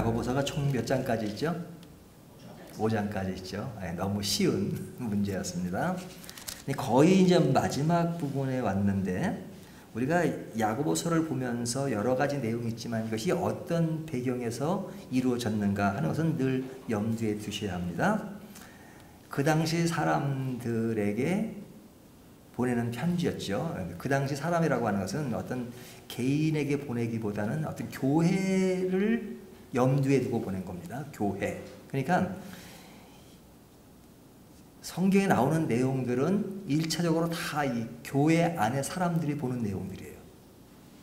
야고보서가 총 몇 장까지 있죠? 5장까지 있죠. 너무 쉬운 문제였습니다. 거의 이제 마지막 부분에 왔는데 우리가 야고보서를 보면서 여러 가지 내용이 있지만 이것이 어떤 배경에서 이루어졌는가 하는 것은 늘 염두에 두셔야 합니다. 그 당시 사람들에게 보내는 편지였죠. 그 당시 사람이라고 하는 것은 어떤 개인에게 보내기보다는 어떤 교회를 염두에 두고 보낸 겁니다. 교회. 그러니까 성경에 나오는 내용들은 1차적으로 다 이 교회 안에 사람들이 보는 내용들이에요.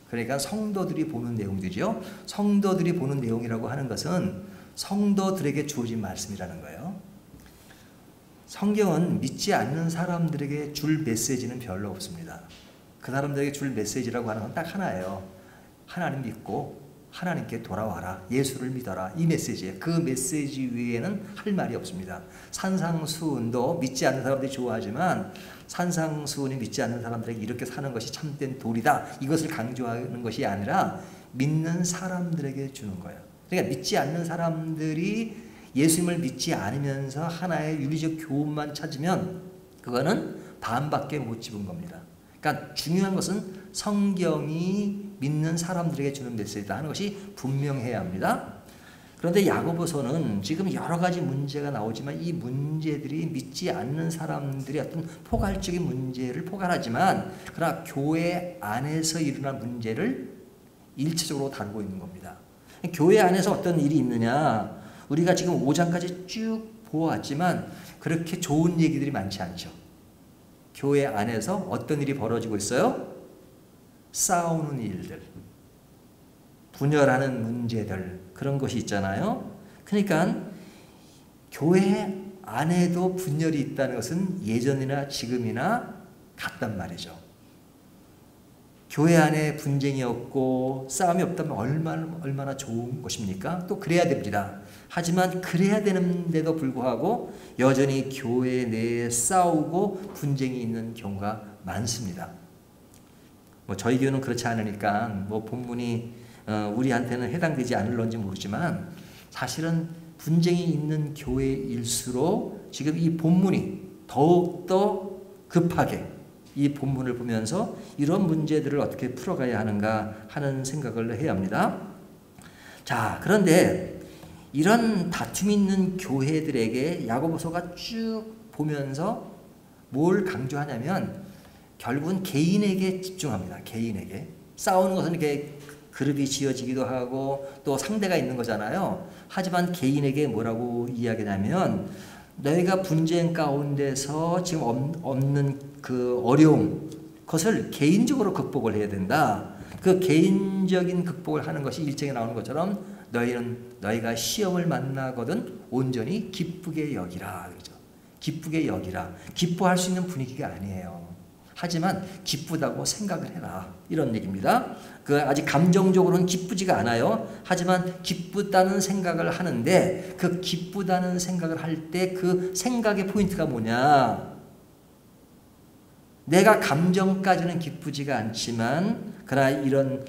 그러니까 성도들이 보는 내용들이죠. 성도들이 보는 내용이라고 하는 것은 성도들에게 주어진 말씀이라는 거예요. 성경은 믿지 않는 사람들에게 줄 메시지는 별로 없습니다. 그 사람들에게 줄 메시지라고 하는 건 딱 하나예요. 하나님 믿고 하나님께 돌아와라. 예수를 믿어라. 이 메시지예요. 그 메시지 외에는 할 말이 없습니다. 산상수훈도 믿지 않는 사람들이 좋아하지만 산상수훈이 믿지 않는 사람들에게 이렇게 사는 것이 참된 도리다. 이것을 강조하는 것이 아니라 믿는 사람들에게 주는 거예요. 그러니까 믿지 않는 사람들이 예수님을 믿지 않으면서 하나의 윤리적 교훈만 찾으면 그거는 반밖에 못 집은 겁니다. 그러니까 중요한 것은 성경이 믿는 사람들에게 주는 메시지다 하는 것이 분명해야 합니다. 그런데 야고보서는 지금 여러 가지 문제가 나오지만 이 문제들이 믿지 않는 사람들이 어떤 포괄적인 문제를 포괄하지만 그러나 교회 안에서 일어난 문제를 일차적으로 다루고 있는 겁니다. 교회 안에서 어떤 일이 있느냐, 우리가 지금 5장까지 쭉 보았지만 그렇게 좋은 얘기들이 많지 않죠. 교회 안에서 어떤 일이 벌어지고 있어요? 싸우는 일들, 분열하는 문제들, 그런 것이 있잖아요. 그러니까 교회 안에도 분열이 있다는 것은 예전이나 지금이나 같단 말이죠. 교회 안에 분쟁이 없고 싸움이 없다면 얼마나 좋은 것입니까? 또 그래야 됩니다. 하지만 그래야 되는데도 불구하고 여전히 교회 내에 싸우고 분쟁이 있는 경우가 많습니다. 저희 교회는 그렇지 않으니까 본문이 우리한테는 해당되지 않을런지 모르지만 사실은 분쟁이 있는 교회일수록 지금 이 본문이 더욱더 급하게 이 본문을 보면서 이런 문제들을 어떻게 풀어가야 하는가 하는 생각을 해야 합니다. 자, 그런데 이런 다툼이 있는 교회들에게 야고보서가 쭉 보면서 뭘 강조하냐면 결국은 개인에게 집중합니다. 개인에게. 싸우는 것은 이렇게 그룹이 지어지기도 하고 또 상대가 있는 거잖아요. 하지만 개인에게 뭐라고 이야기하냐면 너희가 분쟁 가운데서 지금 없는 그 어려움, 그것을 개인적으로 극복을 해야 된다. 그 개인적인 극복을 하는 것이 1장에 나오는 것처럼 너희가 시험을 만나거든 온전히 기쁘게 여기라. 그렇죠? 기쁘게 여기라. 기뻐할 수 있는 분위기가 아니에요. 하지만 기쁘다고 생각을 해라. 이런 얘기입니다. 아직 감정적으로는 기쁘지가 않아요. 하지만 기쁘다는 생각을 하는데 그 기쁘다는 생각을 할 때 그 생각의 포인트가 뭐냐? 내가 감정까지는 기쁘지가 않지만 그러나 이런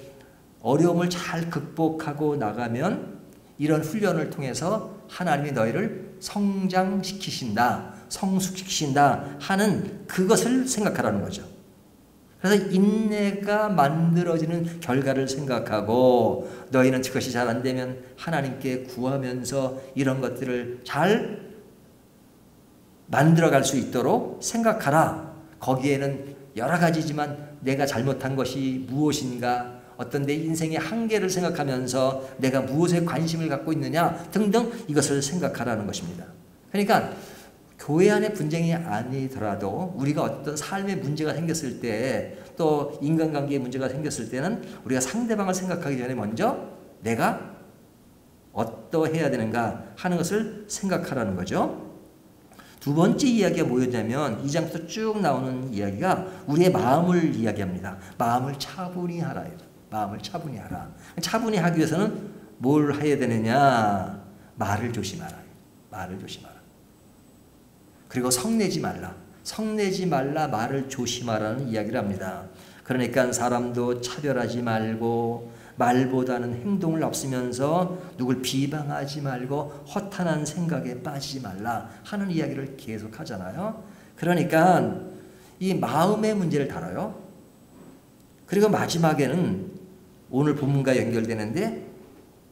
어려움을 잘 극복하고 나가면 이런 훈련을 통해서 하나님이 너희를 성장시키신다. 성숙시키신다 하는 그것을 생각하라는 거죠. 그래서 인내가 만들어지는 결과를 생각하고 너희는 그것이 잘 안 되면 하나님께 구하면서 이런 것들을 잘 만들어갈 수 있도록 생각하라. 거기에는 여러 가지지만 내가 잘못한 것이 무엇인가, 어떤 내 인생의 한계를 생각하면서 내가 무엇에 관심을 갖고 있느냐 등등 이것을 생각하라는 것입니다. 그러니까 교회 안에 분쟁이 아니더라도 우리가 어떤 삶의 문제가 생겼을 때 또 인간관계에 문제가 생겼을 때는 우리가 상대방을 생각하기 전에 먼저 내가 어떠해야 되는가 하는 것을 생각하라는 거죠. 두 번째 이야기가 뭐였냐면 2장부터 쭉 나오는 이야기가 우리의 마음을 이야기합니다. 마음을 차분히 하라. 마음을 차분히 하라. 차분히 하기 위해서는 뭘 해야 되느냐? 말을 조심하라. 말을 조심하라. 그리고 성내지 말라. 성내지 말라, 말을 조심하라는 이야기를 합니다. 그러니까 사람도 차별하지 말고 말보다는 행동을 앞서면서 누굴 비방하지 말고 허탄한 생각에 빠지지 말라 하는 이야기를 계속 하잖아요. 그러니까 이 마음의 문제를 다뤄요. 그리고 마지막에는 오늘 본문과 연결되는데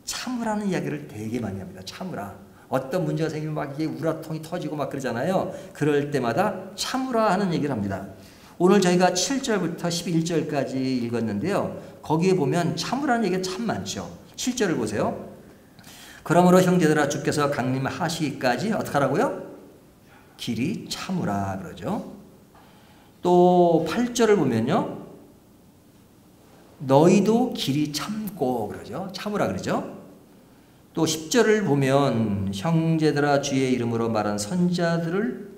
참으라는 이야기를 되게 많이 합니다. 참으라. 어떤 문제가 생기면 막 이게 우라통이 터지고 막 그러잖아요. 그럴 때마다 참으라 하는 얘기를 합니다. 오늘 저희가 7절부터 11절까지 읽었는데요. 거기에 보면 참으라는 얘기가 참 많죠. 7절을 보세요. 그러므로 형제들아 주께서 강림하시기까지 어떻게 하라고요? 길이 참으라 그러죠. 또 8절을 보면요. 너희도 길이 참고 그러죠. 참으라 그러죠. 또 10절을 보면 형제들아 주의 이름으로 말한 선자들을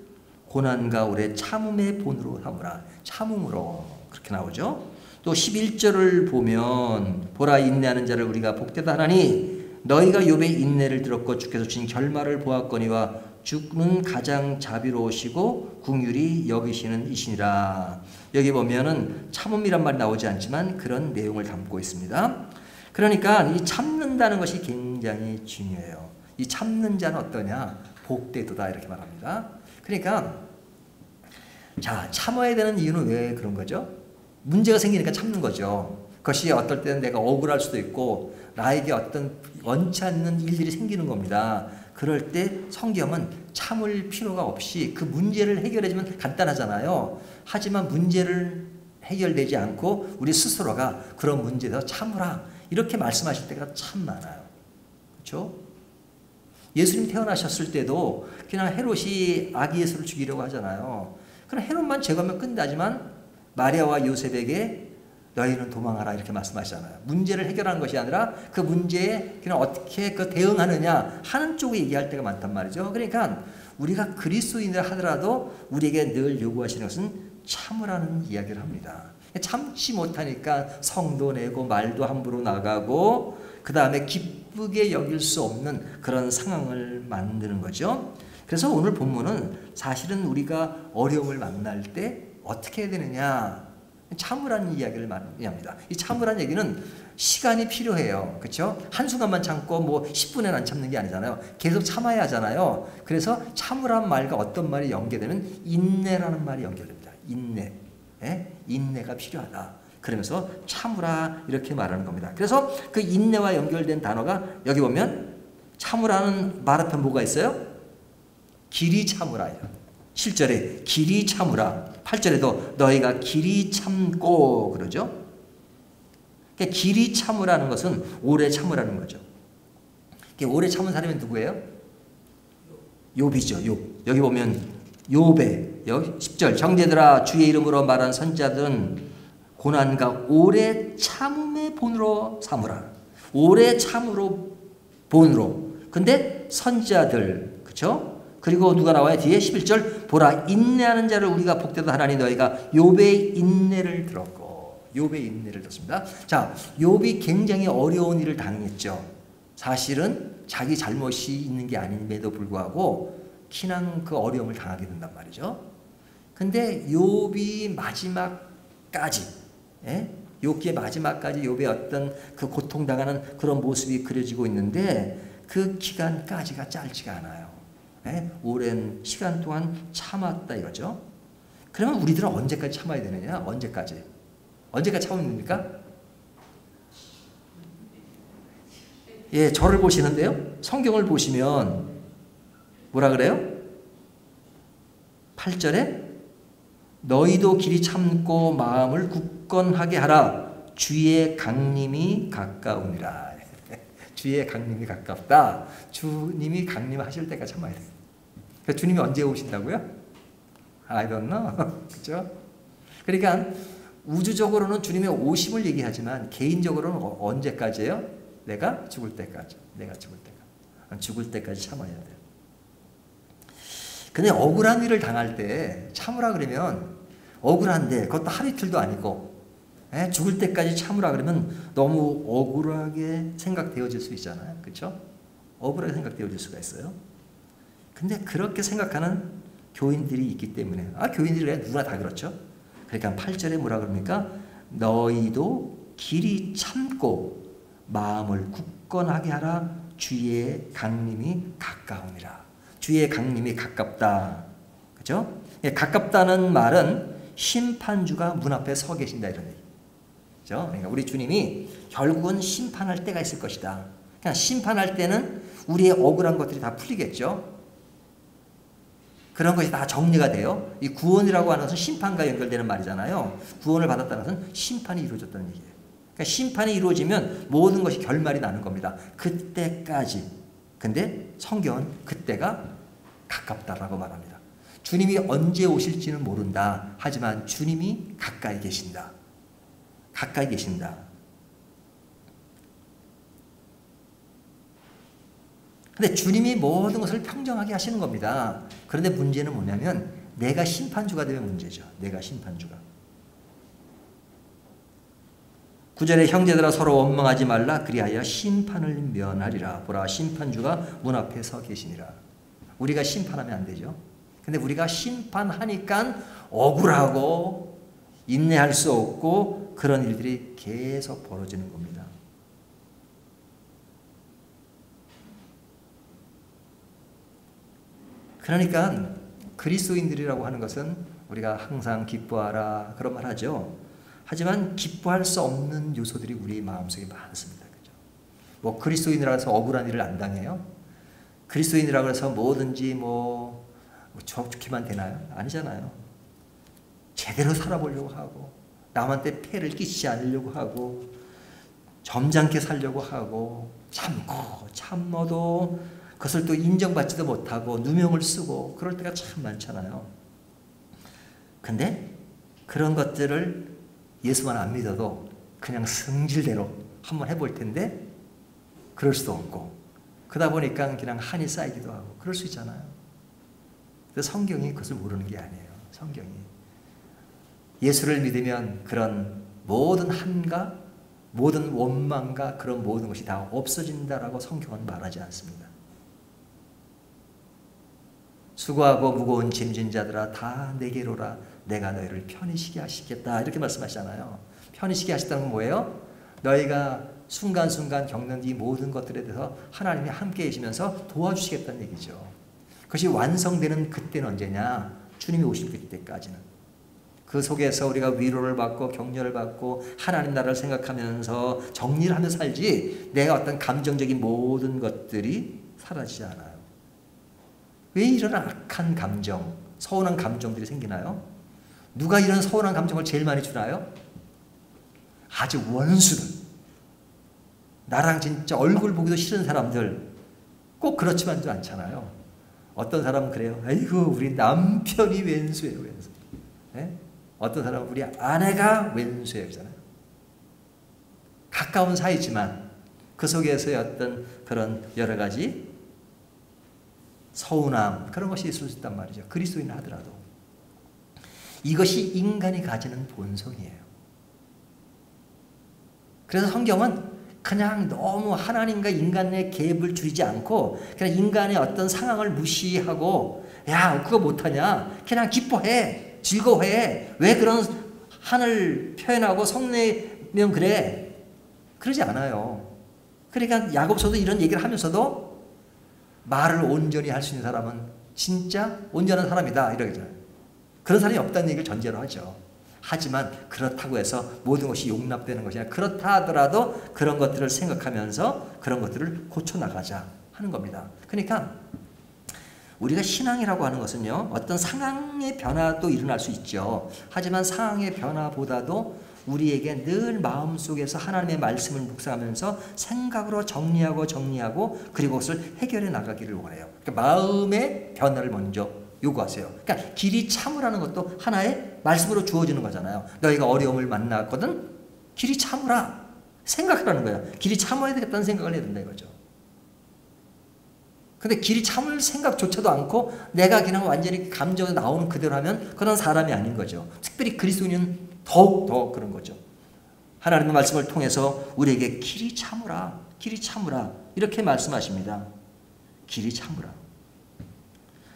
고난과 오래 참음의 본으로 삼으라. 참음으로 그렇게 나오죠. 또 11절을 보면 보라 인내하는 자를 우리가 복되다 하나니 너희가 욥의 인내를 들었고 주께서 주신 결말을 보았거니와 주는 가장 자비로우시고 긍휼히 여기시는 이시니라. 여기 보면은 참음이란 말이 나오지 않지만 그런 내용을 담고 있습니다. 그러니까 이 참는다는 것이 굉장히 중요해요. 이 참는 자는 어떠냐? 복되도다 이렇게 말합니다. 그러니까 자 참아야 되는 이유는 왜 그런 거죠? 문제가 생기니까 참는 거죠. 그것이 어떨 때는 내가 억울할 수도 있고 나에게 어떤 원치 않는 일들이 생기는 겁니다. 그럴 때 성경은 참을 필요가 없이 그 문제를 해결해주면 간단하잖아요. 하지만 문제를 해결되지 않고 우리 스스로가 그런 문제에서 참으라 이렇게 말씀하실 때가 참 많아요. 그렇죠? 예수님 태어나셨을 때도 그냥 헤롯이 아기 예수를 죽이려고 하잖아요. 그럼 헤롯만 제거하면 끝나지만 마리아와 요셉에게 너희는 도망하라 이렇게 말씀하시잖아요. 문제를 해결하는 것이 아니라 그 문제에 그냥 어떻게 그 대응하느냐 하는 쪽에 얘기할 때가 많단 말이죠. 그러니까 우리가 그리스도인을 하더라도 우리에게 늘 요구하시는 것은 참으라는 이야기를 합니다. 참지 못하니까 성도 내고 말도 함부로 나가고 그 다음에 기쁘게 여길 수 없는 그런 상황을 만드는 거죠. 그래서 오늘 본문은 사실은 우리가 어려움을 만날 때 어떻게 해야 되느냐 참으라는 이야기를 많이 합니다. 이 참으라는 얘기는 시간이 필요해요. 그렇죠? 한순간만 참고 뭐 10분에 안 참는 게 아니잖아요. 계속 참아야 하잖아요. 그래서 참으라는 말과 어떤 말이 연계되면 인내라는 말이 연결됩니다. 인내. 예? 인내가 필요하다. 그러면서 참으라 이렇게 말하는 겁니다. 그래서 그 인내와 연결된 단어가 여기 보면 참으라는 말 앞에 뭐가 있어요? 길이 참으라예요. 7절에 길이 참으라. 8절에도 너희가 길이 참고 그러죠. 그러니까 길이 참으라는 것은 오래 참으라는 거죠. 오래 참은 사람이 누구예요? 욥이죠. 욥. 여기 보면 욥의 여기 10절 형제들아 주의 이름으로 말한 선자들은 고난과 오래 참음의 본으로 삼으라. 오래 참으로 본으로. 근데 선자들 그렇죠? 그리고 누가 나와요? 뒤에 11절 보라 인내하는 자를 우리가 복되다 하나니 너희가 욥의 인내를 들었고 욥의 인내를 들었습니다. 자, 욥이 굉장히 어려운 일을 당했죠. 사실은 자기 잘못이 있는 게 아님에도 불구하고 키난 그 어려움을 당하게 된단 말이죠. 근데 욥이 마지막까지 욥기의 마지막까지 욥의 어떤 그 고통당하는 그런 모습이 그려지고 있는데 그 기간까지가 짧지가 않아요. 오랜 시간 동안 참았다 이거죠. 그러면 우리들은 언제까지 참아야 되느냐? 언제까지 참으면 됩니까? 예, 저를 보시는데요. 성경을 보시면 뭐라 그래요? 8절에 너희도 길이 참고 마음을 굳건하게 하라. 주의 강림이 가까우니라. 주의 강림이 가깝다. 주님이 강림하실 때까지 참아야 돼요. 그러니까 주님이 언제 오신다고요? I don't know. 그렇죠? 그러니까 우주적으로는 주님의 오심을 얘기하지만 개인적으로는 언제까지예요? 내가 죽을 때까지. 내가 죽을 때까지. 죽을 때까지 참아야 돼요. 근데 억울한 일을 당할 때 참으라 그러면 억울한데 그것도 하루 이틀도 아니고 죽을 때까지 참으라 그러면 너무 억울하게 생각되어질 수 있잖아요. 그렇죠? 억울하게 생각되어질 수가 있어요. 근데 그렇게 생각하는 교인들이 있기 때문에 교인들이 누구나 다 그렇죠. 그러니까 8절에 뭐라 그럽니까? 너희도 길이 참고 마음을 굳건하게 하라. 주의 강림이 가까우니라. 주의 강림이 가깝다. 그죠? 예, 가깝다는 말은 심판주가 문 앞에 서 계신다 이런 얘기. 그죠? 그러니까 우리 주님이 결국은 심판할 때가 있을 것이다. 그냥 심판할 때는 우리의 억울한 것들이 다 풀리겠죠. 그런 것이 다 정리가 돼요. 이 구원이라고 하는 것은 심판과 연결되는 말이잖아요. 구원을 받았다는 것은 심판이 이루어졌다는 얘기예요. 그러니까 심판이 이루어지면 모든 것이 결말이 나는 겁니다. 그때까지. 근데 성경은 그때가 가깝다라고 말합니다. 주님이 언제 오실지는 모른다. 하지만 주님이 가까이 계신다. 가까이 계신다. 근데 주님이 모든 것을 평정하게 하시는 겁니다. 그런데 문제는 뭐냐면 내가 심판주가 되면 문제죠. 내가 심판주가. 9절에 형제들아 서로 원망하지 말라. 그리하여 심판을 면하리라. 보라 심판주가 문 앞에 서 계시니라. 우리가 심판하면 안 되죠. 근데 우리가 심판하니까 억울하고 인내할 수 없고 그런 일들이 계속 벌어지는 겁니다. 그러니까 그리스도인들이라고 하는 것은 우리가 항상 기뻐하라 그런 말 하죠. 하지만 기뻐할 수 없는 요소들이 우리 마음속에 많습니다. 그죠? 뭐 그리스도인이라고 해서 억울한 일을 안 당해요? 그리스도인이라고 해서 뭐든지 뭐 좋기만 되나요? 아니잖아요. 제대로 살아보려고 하고 남한테 폐를 끼치지 않으려고 하고 점잖게 살려고 하고 참고 참어도 그것을 또 인정받지도 못하고 누명을 쓰고 그럴 때가 참 많잖아요. 근데 그런 것들을 예수만 안 믿어도 그냥 성질대로 한번 해볼 텐데 그럴 수도 없고 그러다 보니까 그냥 한이 쌓이기도 하고 그럴 수 있잖아요. 그래서 성경이 그것을 모르는 게 아니에요. 성경이. 예수를 믿으면 그런 모든 한과 모든 원망과 그런 모든 것이 다 없어진다라고 성경은 말하지 않습니다. 수고하고 무거운 짐진 자들아 다 내게로 오라. 내가 너희를 편히 쉬게 하시겠다. 이렇게 말씀하시잖아요. 편히 쉬게 하시다는 건 뭐예요? 너희가 순간순간 겪는 이 모든 것들에 대해서 하나님이 함께 계시면서 도와주시겠다는 얘기죠. 그것이 완성되는 그때는 언제냐? 주님이 오실 그때까지는. 그 속에서 우리가 위로를 받고 격려를 받고 하나님 나라를 생각하면서 정리를 하며 살지 내가 어떤 감정적인 모든 것들이 사라지지 않아요. 왜 이런 악한 감정, 서운한 감정들이 생기나요? 누가 이런 서운한 감정을 제일 많이 주나요? 아주 원수들. 나랑 진짜 얼굴 보기도 싫은 사람들. 꼭 그렇지만도 않잖아요. 어떤 사람은 그래요. 아이고 우리 남편이 왼수예요. 왼수. 네? 어떤 사람은 우리 아내가 왼수예요. 그러잖아요. 가까운 사이지만 그 속에서의 어떤 그런 여러 가지 서운함 그런 것이 있을 수 있단 말이죠. 그리스도인 하더라도. 이것이 인간이 가지는 본성이에요. 그래서 성경은 그냥 너무 하나님과 인간의 갭을 줄이지 않고 그냥 인간의 어떤 상황을 무시하고 야 그거 못하냐 그냥 기뻐해 즐거워해 왜 그런 한을 표현하고 성내면 그래 그러지 않아요. 그러니까 야고보서도 이런 얘기를 하면서도 말을 온전히 할 수 있는 사람은 진짜 온전한 사람이다 이러잖아요. 그런 사람이 없다는 얘기를 전제로 하죠. 하지만 그렇다고 해서 모든 것이 용납되는 것이 아니라 그렇다 하더라도 그런 것들을 생각하면서 그런 것들을 고쳐나가자 하는 겁니다. 그러니까 우리가 신앙이라고 하는 것은요. 어떤 상황의 변화도 일어날 수 있죠. 하지만 상황의 변화보다도 우리에게 늘 마음속에서 하나님의 말씀을 묵상하면서 생각으로 정리하고 그리고 그것을 해결해 나가기를 원해요. 그러니까 마음의 변화를 먼저 요구하세요. 그러니까 길이 참으라는 것도 하나의 말씀으로 주어지는 거잖아요. 너희가 어려움을 만났거든 길이 참으라. 생각하라는 거야. 길이 참아야 되겠다는 생각을 해야 된다 이거죠. 근데 길이 참을 생각조차도 않고 내가 그냥 완전히 감정이 나오는 그대로 하면 그런 사람이 아닌 거죠. 특별히 그리스도인은 더욱 더 그런 거죠. 하나님의 말씀을 통해서 우리에게 길이 참으라. 길이 참으라. 이렇게 말씀하십니다. 길이 참으라.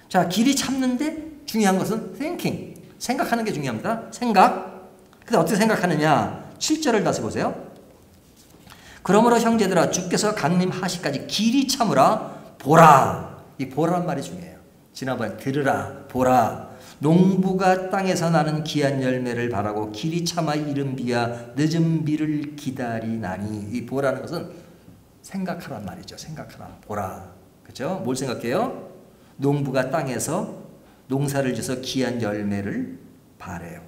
자, 길이 참는데 중요한 것은 thinking. 생각하는 게 중요합니다. 생각. 근데 어떻게 생각하느냐? 7절을 다시 보세요. 그러므로 형제들아 주께서 강림하시까지 길이 참으라 보라. 이 보라란 말이 중요해요. 지난번에 들으라 보라. 농부가 땅에서 나는 귀한 열매를 바라고 길이 참아 이른 비와 늦은 비를 기다리나니. 이 보라는 것은 생각하란 말이죠. 생각하라 보라. 그렇죠? 뭘 생각해요? 농부가 땅에서 농사를 지어서 귀한 열매를 바래요.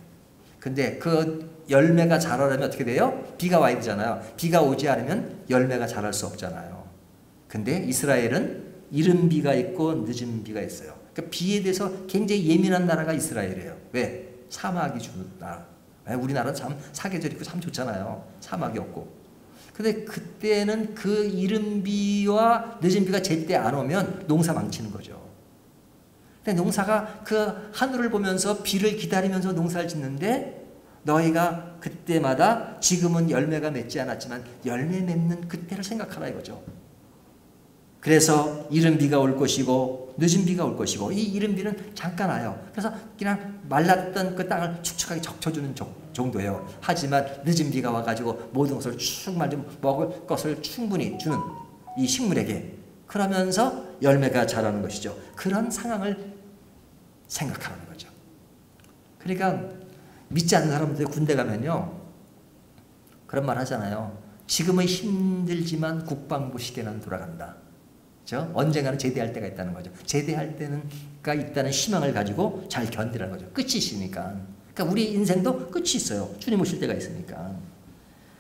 근데 그 열매가 자라려면 어떻게 돼요? 비가 와야 되잖아요. 비가 오지 않으면 열매가 자랄 수 없잖아요. 근데 이스라엘은 이른 비가 있고 늦은 비가 있어요. 그러니까 비에 대해서 굉장히 예민한 나라가 이스라엘이에요. 왜? 사막이 주는 나라. 우리나라는 참 사계절 있고 참 좋잖아요. 사막이 없고. 근데 그때는 그 이른 비와 늦은 비가 제때 안 오면 농사 망치는 거죠. 근데 농사가 그 하늘을 보면서 비를 기다리면서 농사를 짓는데 너희가 그때마다 지금은 열매가 맺지 않았지만 열매 맺는 그때를 생각하라 이거죠. 그래서 이른 비가 올 것이고 늦은 비가 올 것이고 이 이른 비는 잠깐 와요. 그래서 그냥 말랐던 그 땅을 축축하게 적셔주는 정도예요. 하지만 늦은 비가 와가지고 모든 것을 축 말좀 먹을 것을 충분히 주는 이 식물에게 그러면서 열매가 자라는 것이죠. 그런 상황을 생각하는 거죠. 그러니까 믿지 않는 사람들 군대 가면요 그런 말 하잖아요. 지금은 힘들지만 국방부 시계는 돌아간다. 그렇죠? 언젠가는 제대할 때가 있다는 거죠. 제대할 때가 있다는 희망을 가지고 잘 견디라는 거죠. 끝이 있으니까. 그러니까 우리 인생도 끝이 있어요. 주님 오실 때가 있으니까.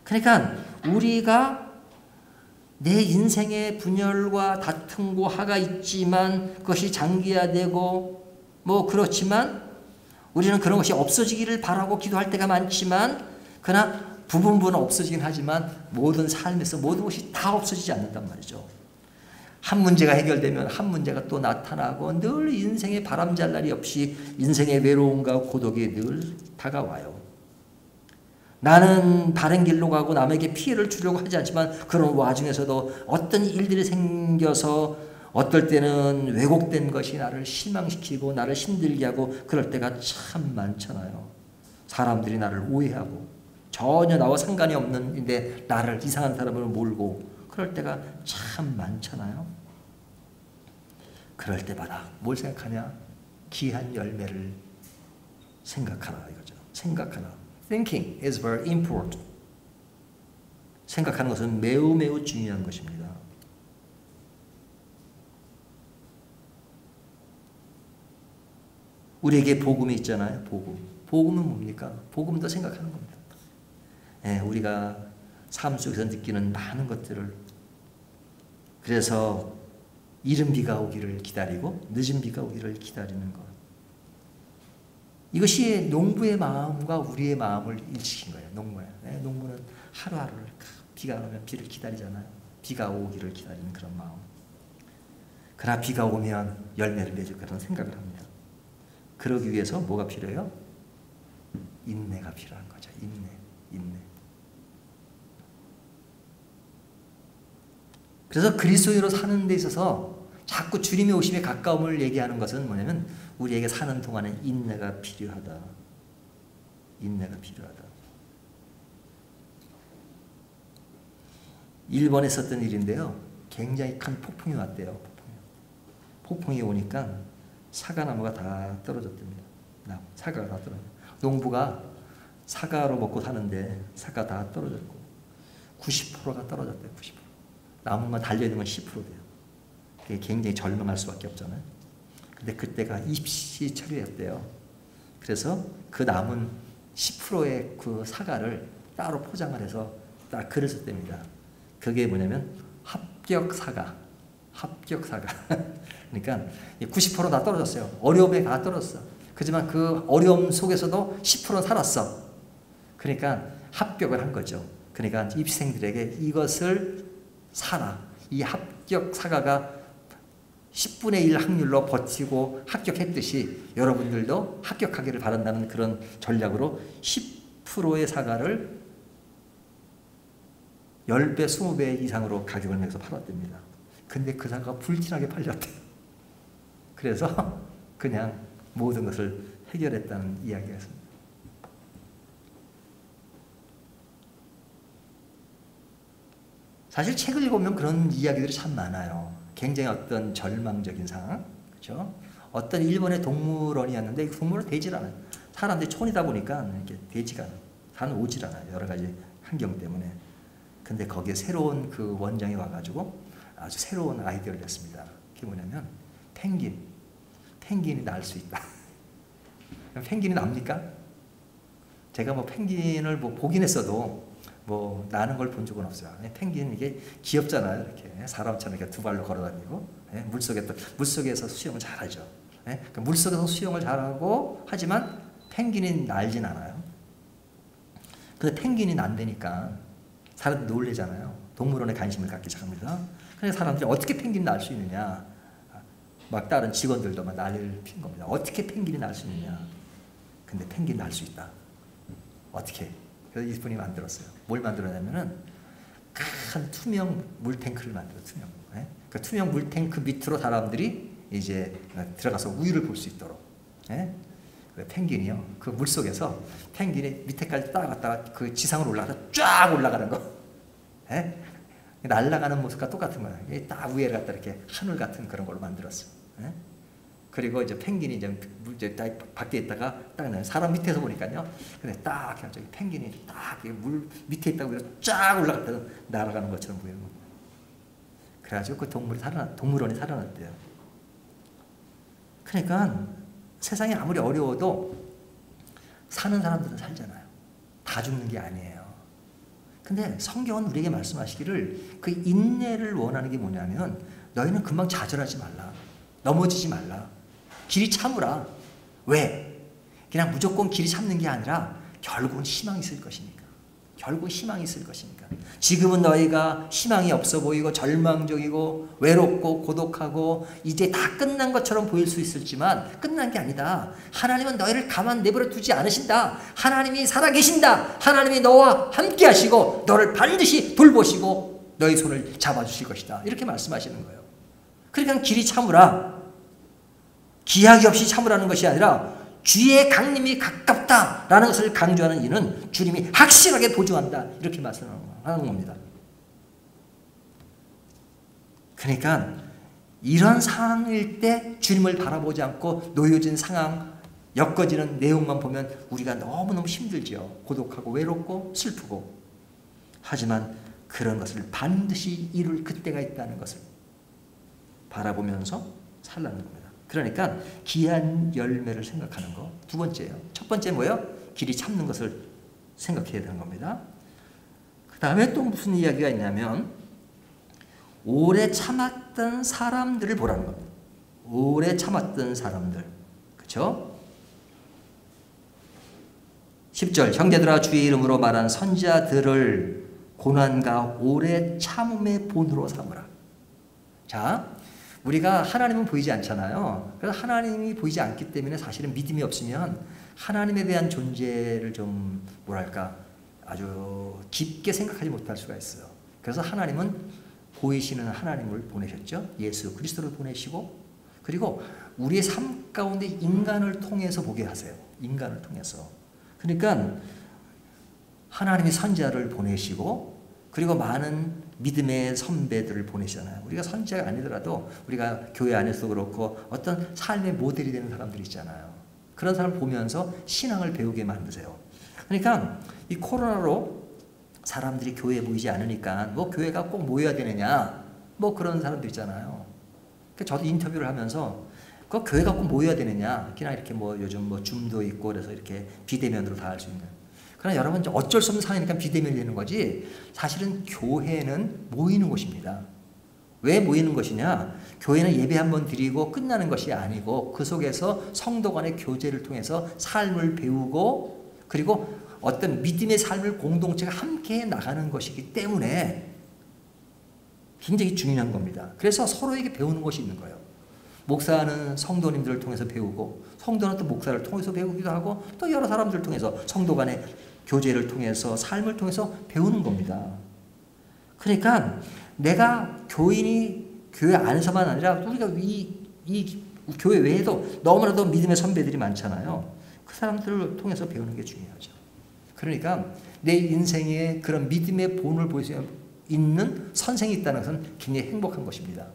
그러니까 우리가 내 인생의 분열과 다툼과 화가 있지만 그것이 장기화되고 뭐 그렇지만 우리는 그런 것이 없어지기를 바라고 기도할 때가 많지만 그러나 부분은 없어지긴 하지만 모든 삶에서 모든 것이 다 없어지지 않는단 말이죠. 한 문제가 해결되면 한 문제가 또 나타나고 늘 인생의 바람잘 날이 없이 인생의 외로움과 고독이 늘 다가와요. 나는 바른 길로 가고 남에게 피해를 주려고 하지 않지만 그런 와중에서도 어떤 일들이 생겨서 어떨 때는 왜곡된 것이 나를 실망시키고 나를 힘들게 하고 그럴 때가 참 많잖아요. 사람들이 나를 오해하고 전혀 나와 상관이 없는데 나를 이상한 사람으로 몰고 그럴 때가 참 많잖아요. 그럴 때마다 뭘 생각하냐? 귀한 열매를 생각하라 이거죠. 생각하라. Thinking is very important. 생각하는 것은 매우 매우 중요한 것입니다. 우리에게 복음이 있잖아요. 복음. 복음은 뭡니까? 복음도 생각하는 겁니다. 네, 우리가 삶 속에서 느끼는 많은 것들을 그래서 이른 비가 오기를 기다리고 늦은 비가 오기를 기다리는 것. 이것이 농부의 마음과 우리의 마음을 일치킨 거예요. 농부는. 네, 농부는 하루하루를 비가 오면 비를 기다리잖아요. 비가 오기를 기다리는 그런 마음. 그러나 비가 오면 열매를 맺을 그런 생각을 합니다. 그러기 위해서 뭐가 필요해요? 인내가 필요한 거죠. 인내. 그래서 그리스도인으로 사는 데 있어서 자꾸 주님의 오심에 가까움을 얘기하는 것은 뭐냐면 우리에게 사는 동안에 인내가 필요하다. 인내가 필요하다. 일본에 있었던 일인데요. 굉장히 큰 폭풍이 왔대요. 폭풍이 오니까 사과나무가 다 떨어졌답니다. 사과가 다 떨어졌어요. 농부가 사과로 먹고 사는데 사과 다 떨어졌고 90%가 떨어졌대요. 90%. 남은 건 달려있는 건 10%돼요. 그게 굉장히 절망할 수밖에 없잖아요. 근데 그때가 입시철이었대요. 그래서 그 남은 10%의 그 사과를 따로 포장을 해서 딱 글을 썼답니다. 그게 뭐냐면 합격 사과. 그러니까 90% 다 떨어졌어요. 어려움에 다 떨어졌어. 그렇지만 그 어려움 속에서도 10% 살았어. 그러니까 합격을 한 거죠. 그러니까 입시생들에게 이것을 사라. 이 합격 사과가 10분의 1 확률로 버티고 합격했듯이 여러분들도 합격하기를 바란다는 그런 전략으로 10%의 사과를 10배, 20배 이상으로 가격을 내서 팔았답니다. 근데 그 사과가 불티나게 팔렸대요. 그래서 그냥 모든 것을 해결했다는 이야기가 있습니다. 사실 책을 읽어보면 그런 이야기들이 참 많아요. 굉장히 어떤 절망적인 상황, 그렇죠? 어떤 일본의 동물원이었는데 이 동물은 되질 않아요. 사람들이 촌이다 보니까 이렇게 되지가 않아요. 산 오질 않아요. 여러 가지 환경 때문에. 근데 거기에 새로운 그 원장이 와가지고 아주 새로운 아이디어를 냈습니다. 그게 뭐냐면 펭귄이 날 수 있다. 펭귄이 납니까? 제가 뭐 펭귄을 뭐 보긴 했어도 뭐 나는 걸 본 적은 없어요. 펭귄 이게 귀엽잖아요. 이렇게 사람처럼 이렇게 두 발로 걸어다니고 물속에서 수영을 잘하죠. 물속에서 수영을 잘하고 하지만 펭귄이 날진 않아요. 근데 펭귄이 난다니까 사람들이 놀래잖아요. 동물원에 관심을 갖기 시작합니다. 그래서 사람들이 어떻게 펭귄이 날 수 있느냐, 막 다른 직원들도 막 난리를 핀 겁니다. 어떻게 펭귄이 날 수 있느냐. 근데 펭귄 날 수 있다. 어떻게? 그래서 이분이 만들었어요. 뭘 만들었냐면은 큰 투명 물탱크를 만들어. 그 투명 물탱크 밑으로 사람들이 이제 들어가서 우유를 볼 수 있도록. 펭귄이요. 그 물 속에서 펭귄이 밑에까지 따라갔다가 그 지상으로 올라가서 쫙 올라가는 거. 날아가는 모습과 똑같은 거예요. 딱 위에 갖다 이렇게 하늘 같은 그런 걸로 만들었어요. 그리고 이제 펭귄이 이제 딱 밖에 있다가 딱 사람 밑에서 보니까요. 근데 딱 저기 펭귄이 딱 물 밑에 있다고 해서 쫙 올라갔다가 날아가는 것처럼 보이는 겁니다. 그래가지고 그 동물원이 살아났대요. 그러니까 세상이 아무리 어려워도 사는 사람들은 살잖아요. 다 죽는 게 아니에요. 근데 성경은 우리에게 말씀하시기를 그 인내를 원하는 게 뭐냐면 너희는 금방 좌절하지 말라. 넘어지지 말라. 길이 참으라. 왜? 그냥 무조건 길이 참는 게 아니라 결국은 희망이 있을 것이니까. 결국 희망이 있을 것이니까. 지금은 너희가 희망이 없어 보이고 절망적이고 외롭고 고독하고 이제 다 끝난 것처럼 보일 수 있을지만 끝난 게 아니다. 하나님은 너희를 가만 내버려 두지 않으신다. 하나님이 살아계신다. 하나님이 너와 함께 하시고 너를 반드시 돌보시고 너희 손을 잡아주실 것이다. 이렇게 말씀하시는 거예요. 그러니까 길이 참으라. 기약이 없이 참으라는 것이 아니라 주의 강림이 가깝다라는 것을 강조하는 이는 주님이 확실하게 보증한다. 이렇게 말씀하는 겁니다. 그러니까 이런 상황일 때 주님을 바라보지 않고 놓여진 상황, 엮어지는 내용만 보면 우리가 너무너무 힘들죠. 고독하고 외롭고 슬프고. 하지만 그런 것을 반드시 이룰 그때가 있다는 것을 바라보면서 살라는 겁니다. 그러니까 귀한 열매를 생각하는 거. 두 번째예요. 첫 번째 뭐예요? 길이 참는 것을 생각해야 되는 겁니다. 그 다음에 또 무슨 이야기가 있냐면 오래 참았던 사람들을 보라는 겁니다. 오래 참았던 사람들. 그렇죠? 10절 형제들아 주의 이름으로 말한 선지자들을 고난과 오래 참음의 본으로 삼으라. 자, 우리가 하나님은 보이지 않잖아요. 그래서 하나님이 보이지 않기 때문에 사실은 믿음이 없으면 하나님에 대한 존재를 좀 뭐랄까 아주 깊게 생각하지 못할 수가 있어요. 그래서 하나님은 보이시는 하나님을 보내셨죠. 예수 그리스도를 보내시고 그리고 우리의 삶 가운데 인간을 통해서 보게 하세요. 인간을 통해서. 그러니까 하나님이 선지자를 보내시고 그리고 많은 믿음의 선배들을 보내시잖아요. 우리가 선지자가 아니더라도 우리가 교회 안에서 그렇고 어떤 삶의 모델이 되는 사람들이 있잖아요. 그런 사람을 보면서 신앙을 배우게 만드세요. 그러니까 이 코로나로 사람들이 교회에 모이지 않으니까 뭐 교회가 꼭 모여야 되느냐 뭐 그런 사람들 있잖아요. 그러니까 저도 인터뷰를 하면서 그 교회가 꼭 모여야 되느냐 그냥 이렇게 뭐 요즘 뭐 줌도 있고 그래서 이렇게 비대면으로 다 할 수 있는. 그러나 여러분 어쩔 수 없는 상황이니까 비대면이 되는 거지 사실은 교회는 모이는 곳입니다. 왜 모이는 것이냐? 교회는 예배 한번 드리고 끝나는 것이 아니고 그 속에서 성도 간의 교제를 통해서 삶을 배우고 그리고 어떤 믿음의 삶을 공동체가 함께 나가는 것이기 때문에 굉장히 중요한 겁니다. 그래서 서로에게 배우는 것이 있는 거예요. 목사는 성도님들을 통해서 배우고 성도는 또 목사를 통해서 배우기도 하고 또 여러 사람들을 통해서 성도 간의 교제를 통해서 삶을 통해서 배우는 겁니다. 그러니까 내가 교인이 교회 안에서만 아니라 우리가 이 교회 외에도 너무나도 믿음의 선배들이 많잖아요. 그 사람들을 통해서 배우는 게 중요하죠. 그러니까 내 인생에 그런 믿음의 본을 있는 선생이 있다는 것은 굉장히 행복한 것입니다.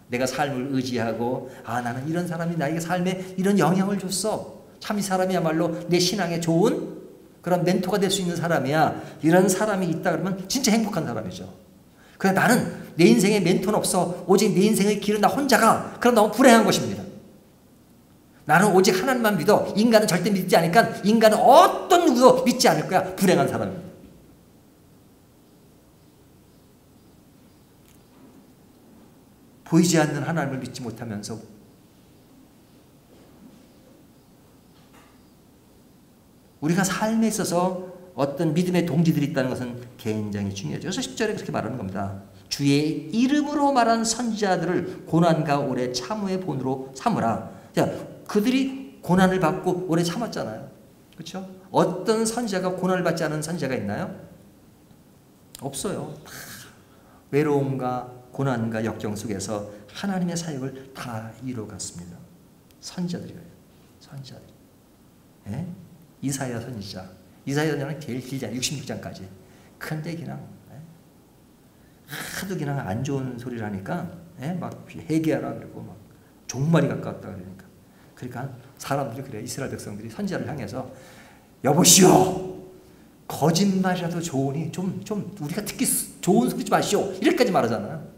내가 삶을 의지하고 나는 이런 사람이 나에게 삶에 이런 영향을 줬어. 참 이 사람이야말로 내 신앙에 좋은 그런 멘토가 될 수 있는 사람이야. 이런 사람이 있다 그러면 진짜 행복한 사람이죠. 그래 나는 내 인생에 멘토는 없어. 오직 내 인생의 길은 나 혼자 가. 그럼 너무 불행한 것입니다. 나는 오직 하나님만 믿어. 인간은 절대 믿지 않으니까 인간은 어떤 누구도 믿지 않을 거야. 불행한 사람입니다. 보이지 않는 하나님을 믿지 못하면서 우리가 삶에 있어서 어떤 믿음의 동지들이 있다는 것은 굉장히 중요하죠. 그래서 10절에 그렇게 말하는 겁니다. 주의 이름으로 말한 선지자들을 고난과 오래 참음의 본으로 삼으라. 자, 그들이 고난을 받고 오래 참았잖아요. 그렇죠? 어떤 선지자가 고난을 받지 않은 선지자가 있나요? 없어요. 다 외로움과 고난과 역경 속에서 하나님의 사역을 다 이루어갔습니다. 선지자들이에요. 선지자들. 예? 이사야 선지자. 이사야 선지자는 제일 길지 않아요. 66장까지. 근데 그냥 하도 그냥 안 좋은 소리를 하니까 막 회개하라 그러고 막 종말이 가까웠다 그러니까. 그러니까 사람들이 그래. 이스라엘 백성들이 선지자를 향해서 여보시오. 거짓말이라도 좋으니 좀 우리가 듣기 좋은 소리 좀 하시오. 이렇게까지 말하잖아요.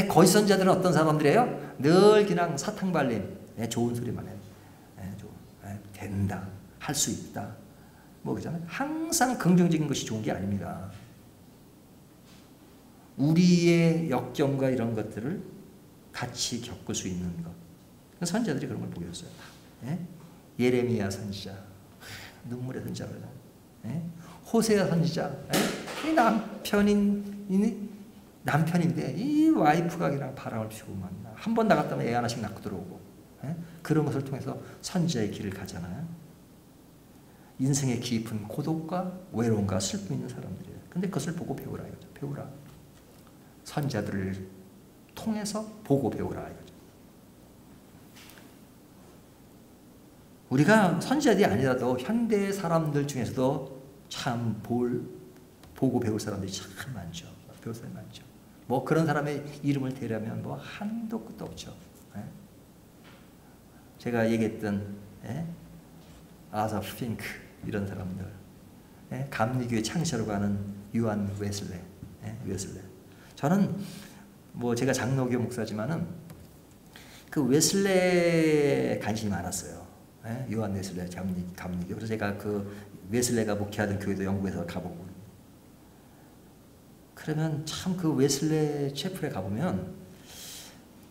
거짓 선지자들은 어떤 사람들이에요? 늘 그냥 사탕발림. 좋은 소리만 해요. 된다. 할 수 있다. 뭐 그잖아요. 항상 긍정적인 것이 좋은 게 아닙니다. 우리의 역경과 이런 것들을 같이 겪을 수 있는 것. 선지자들이 그런 걸 보였어요. 예레미야 선지자. 눈물의 선지자. 호세아 선지자. 이 남편인데 이 와이프가 그냥 바람을 피우고 한 번 나갔다면 애 하나씩 낳고 들어오고 그런 것을 통해서 선지자의 길을 가잖아요. 인생의 깊은 고독과 외로움과 슬픔이 있는 사람들이에요. 근데 그것을 보고 배우라 이거죠. 배우라. 선지자들을 통해서 보고 배우라 이거죠. 우리가 선지자들이 아니라도 현대 사람들 중에서도 참 보고 배울 사람들이 참 많죠. 배울 사람이 많죠. 뭐 그런 사람의 이름을 대려면 뭐 한도 끝도 없죠. 제가 얘기했던 아사 핑크 이런 사람들, 감리교의 창시자라고 하는 요한 웨슬레, 웨슬레. 저는 뭐 제가 장로교 목사지만은 그 웨슬레에 관심이 많았어요. 요한 웨슬레 감리교. 그래서 제가 그 웨슬레가 목회하던 교회도 영국에서 가보고. 그러면 참 그 웨슬레 채플에 가보면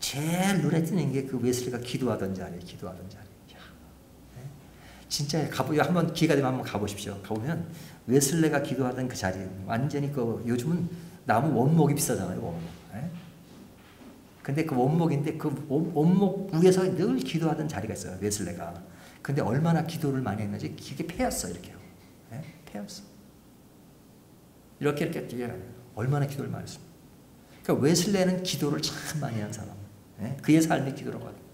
제일 눈에 띄는 게 그 웨슬레가 기도하던 자리, 기도하던 자리. 진짜 한번 기회가 되면 한번 가보십시오. 가보면 웨슬레가 기도하던 그 자리, 완전히 요즘은 나무 원목이 비싸잖아요. 원목. 근데 그 원목인데 그 원목 위에서 늘 기도하던 자리가 있어요. 웨슬레가. 근데 얼마나 기도를 많이 했는지 그게 패였어 이렇게요. 패였어. 이렇게 얼마나 기도를 많이 했습니까? 그러니까 웨슬레는 기도를 참 많이 한 사람. 그의 삶이 기도라고 합니다.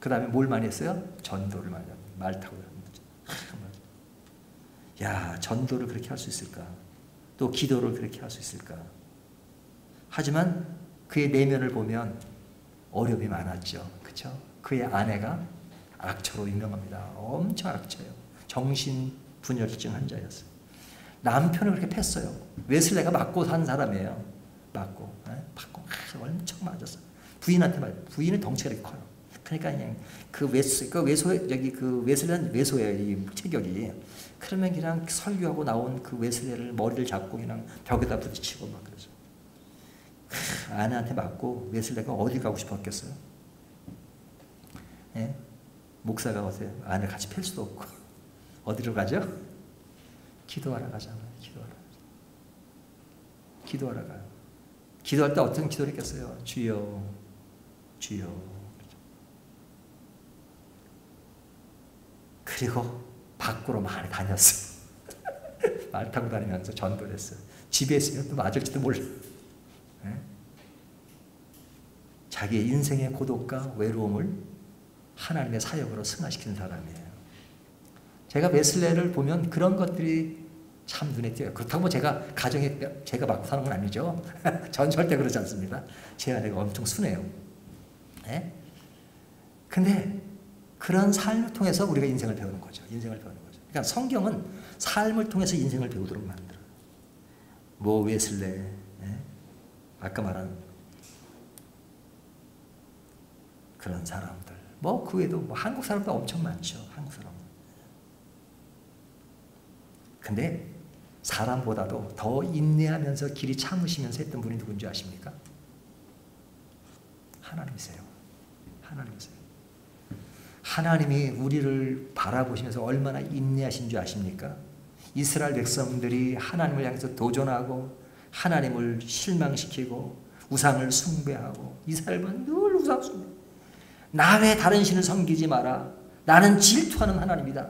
그 다음에 뭘 많이 했어요? 전도를 많이 합니다. 말 타고 다닙니다. 야, 전도를 그렇게 할 수 있을까? 또 기도를 그렇게 할 수 있을까? 하지만 그의 내면을 보면 어려움이 많았죠. 그렇죠? 그의 아내가 악처로 유명합니다. 엄청 악처예요. 정신분열증 환자였어요. 남편을 그렇게 팼어요. 웨슬레가 맞고 산 사람이에요. 맞고 엄청 맞았어요. 부인한테 맞아요. 부인은 덩치가 이렇게 커요. 그러니까 그냥 그 웨슬레는 외소예요. 이 체격이. 그러면 그냥 설교하고 나온 그 웨슬레를 머리를 잡고 그냥 벽에다 부딪히고 막 그러죠. 아내한테 맞고 웨슬레가 어디 가고 싶었겠어요? 목사가 어때? 아내 같이 팰 수도 없고 어디로 가죠? 기도하러 가잖아요. 기도하러 가요. 기도할 때 어떤 기도를 했겠어요? 주여, 주여. 그리고 밖으로 많이 다녔어요. 말 타고 다니면서 전도를 했어요. 집에 있으면 또 맞을지도 몰라요. 자기의 인생의 고독과 외로움을 하나님의 사역으로 승화시키는 사람이에요. 제가 웨슬레를 보면 그런 것들이 참 눈에 띄어요. 그렇다고 뭐 제가 가정에 제가 맡고 사는 건 아니죠. 전 절대 그러지 않습니다. 제 아내가 엄청 순해요. 네? 근데 그런 삶을 통해서 우리가 인생을 배우는 거죠. 인생을 배우는 거죠. 그러니까 성경은 삶을 통해서 인생을 배우도록 만들어요. 뭐 웨슬레, 네? 아까 말한 그런 사람들, 뭐 그 외에도 뭐 한국 사람도 엄청 많죠. 한국 사람. 근데 사람보다도 더 인내하면서 길이 참으시면서 했던 분이 누군지 아십니까? 하나님이세요. 하나님이세요. 하나님이 우리를 바라보시면서 얼마나 인내하신 줄 아십니까? 이스라엘 백성들이 하나님을 향해서 도전하고 하나님을 실망시키고 우상을 숭배하고 이스라엘은 늘 우상 숭배. 나 외 다른 신을 섬기지 마라. 나는 질투하는 하나님이다.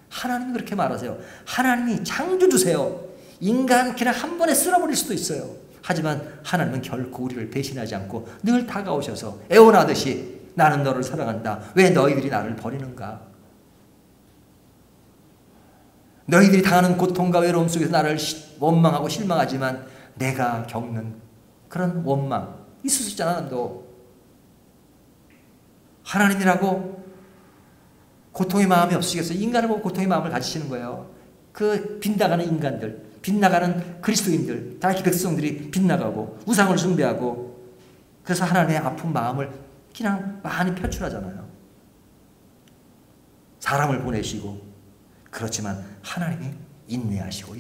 하나님이 그렇게 말하세요. 하나님이 창조주세요. 인간 그냥 한 번에 쓸어버릴 수도 있어요. 하지만 하나님은 결코 우리를 배신하지 않고 늘 다가오셔서 애원하듯이 나는 너를 사랑한다. 왜 너희들이 나를 버리는가? 너희들이 당하는 고통과 외로움 속에서 나를 원망하고 실망하지만 내가 겪는 그런 원망 있을 수 있잖아. 너 하나님이라고 고통의 마음이 없으시겠어요? 인간을 보고 고통의 마음을 가지시는 거예요. 그 빗나가는 인간들, 빗나가는 그리스도인들, 다 이렇게 백성들이 빗나가고 우상을 숭배하고 그래서 하나님의 아픈 마음을 그냥 많이 표출하잖아요. 사람을 보내시고 그렇지만 하나님이 인내하시고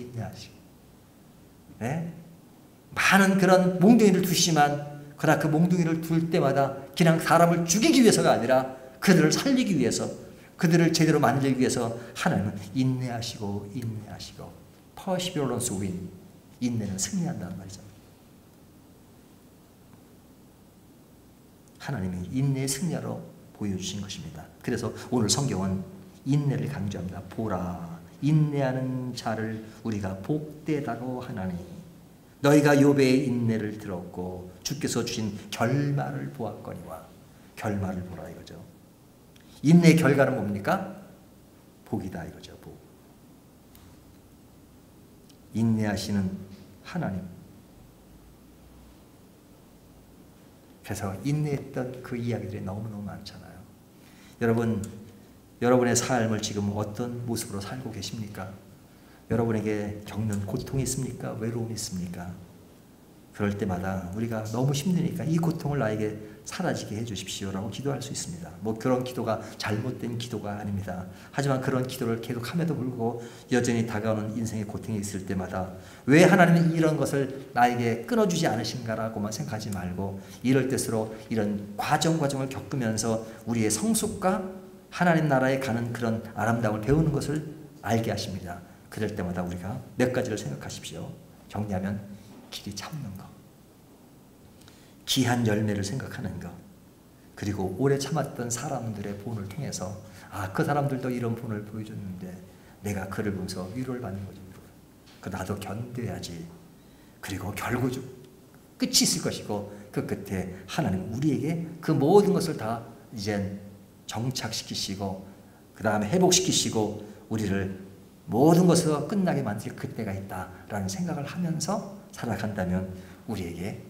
네? 많은 그런 몽둥이를 두시지만 그러나 그 몽둥이를 둘 때마다 그냥 사람을 죽이기 위해서가 아니라 그들을 살리기 위해서 그들을 제대로 만들기 위해서 하나님은 인내하시고 perseverance win, 인내는 승리한다는 말이죠. 하나님이 인내의 승리로 보여주신 것입니다. 그래서 오늘 성경은 인내를 강조합니다. 보라, 인내하는 자를 우리가 복되다고 하나니 너희가 욥의 인내를 들었고 주께서 주신 결말을 보았거니와. 결말을 보라 이거죠. 인내의 결과는 뭡니까? 복이다 이거죠. 복. 인내하시는 하나님. 그래서 인내했던 그 이야기들이 너무너무 많잖아요. 여러분, 여러분의 삶을 지금 어떤 모습으로 살고 계십니까? 여러분에게 겪는 고통이 있습니까? 외로움이 있습니까? 그럴 때마다 우리가 너무 힘드니까 이 고통을 나에게 사라지게 해주십시오라고 기도할 수 있습니다. 뭐 그런 기도가 잘못된 기도가 아닙니다. 하지만 그런 기도를 계속함에도 불구하고 여전히 다가오는 인생의 고통이 있을 때마다 왜 하나님은 이런 것을 나에게 끊어주지 않으신가라고만 생각하지 말고 이럴 때수록 이런 과정을 겪으면서 우리의 성숙과 하나님 나라에 가는 그런 아름다움을 배우는 것을 알게 하십니다. 그럴 때마다 우리가 몇 가지를 생각하십시오. 정리하면 길이 참는 것, 귀한 열매를 생각하는 것, 그리고 오래 참았던 사람들의 본을 통해서 그 사람들도 이런 본을 보여줬는데 내가 그를 보면서 위로를 받는 거죠. 나도 견뎌야지. 그리고 결국 끝이 있을 것이고 그 끝에 하나님 우리에게 그 모든 것을 다 이젠 정착시키시고 그 다음에 회복시키시고 우리를 모든 것으로 끝나게 만들 그때가 있다라는 생각을 하면서 살아간다면 우리에게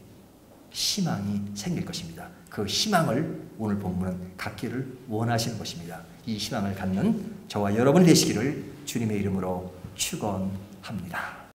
희망이 생길 것입니다. 그 희망을 오늘 본문은 갖기를 원하시는 것입니다. 이 희망을 갖는 저와 여러분이 되시기를 주님의 이름으로 축원합니다.